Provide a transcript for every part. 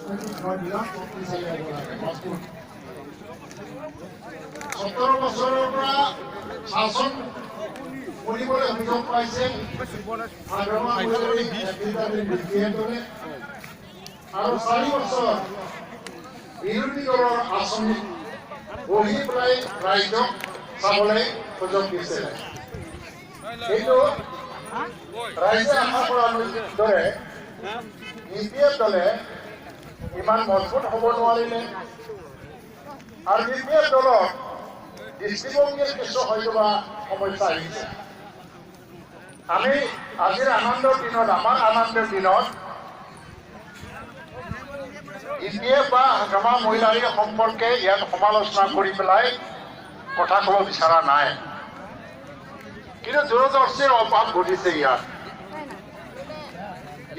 17 বছৰৰ পৰা শাসন কৰিবলৈ সুযোগ পাইছে আৰু 4 বছৰ বিৰোধী দলৰ আঁচনি বহি পেলাই ৰাইজক চাবলৈ সুযোগ দিছে। কিন্তু ৰাইজে আশা কৰাৰ দৰে ইউপিএফ দলে ইমান মজবুত হ'ব নোৱাৰিলে আৰু ইউপিএফ দলৰ দৃষ্টিভংগীৰ কিছু হয়তোবা সমস্যা আহিছে। আমি আজিৰ আনন্দৰ দিনত আমাৰ আনন্দৰ দিনত ইউপিএফ বা হাকামা মহিলাৰী সম্পৰ্কে ইয়াত সমালোচনা কৰি পেলাই কথা ক'ব বিচৰা নাই, কিন্তু দূৰদৰ্শীৰ অভাৱ ঘটিছে ইয়াত।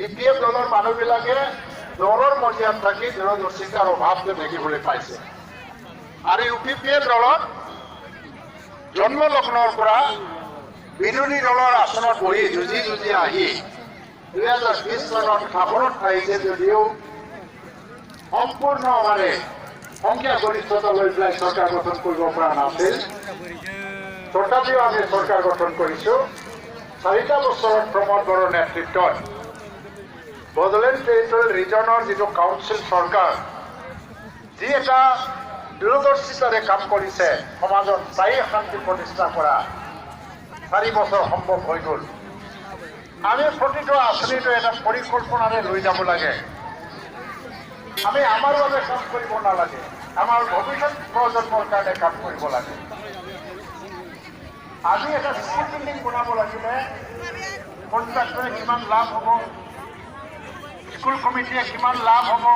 ইউপিএফ দলৰ মানুহবিলাকে দলৰ মজিয়াত থাকি দূৰদৰ্শিতাৰ অভাৱটো দেখিবলৈ পাইছে আৰু ইউপিএফ দলত জন্মলগ্নৰ পৰা বিৰোধী দলৰ আসনত বহি যুঁজি যুঁজি আহি 2020 চনত শাসনত আহিছে যদিও সম্পূৰ্ণভাৱে সংখ্যাগৰিষ্ঠতা লৈ পেলাই চৰকাৰ গঠন কৰিব পৰা নাছিল। তথাপিও আমি চৰকাৰ গঠন কৰিছোঁ 4টা বছৰত প্ৰমোদ বড়োৰ নেতৃত্বত বড়োলেণ্ড টেৰিটৰিয়েল ৰিজনৰ যিটো কাউন্সিল চৰকাৰ যি এটা দূৰদৰ্শিতাৰে কাম কৰিছে, সমাজত স্থায়ী শান্তি প্ৰতিষ্ঠা কৰা 4 বছৰ সম্ভৱ হৈ গ'ল। আমি প্ৰতিটো আঁচনিটো এটা পৰিকল্পনাৰে লৈ যাব লাগে। আমি আমাৰ বাবে কাম কৰিব নালাগে, আমাৰ ভৱিষ্যত প্ৰজন্মৰ কাৰণে কাম কৰিব লাগে। আজি এটা স্কুল বিল্ডিং বনাব লাগিলে কণ্ট্ৰাক্টৰে কিমান লাভ হ'ব, স্কুল কমিটিয়ে কিমান লাভ হ'ব,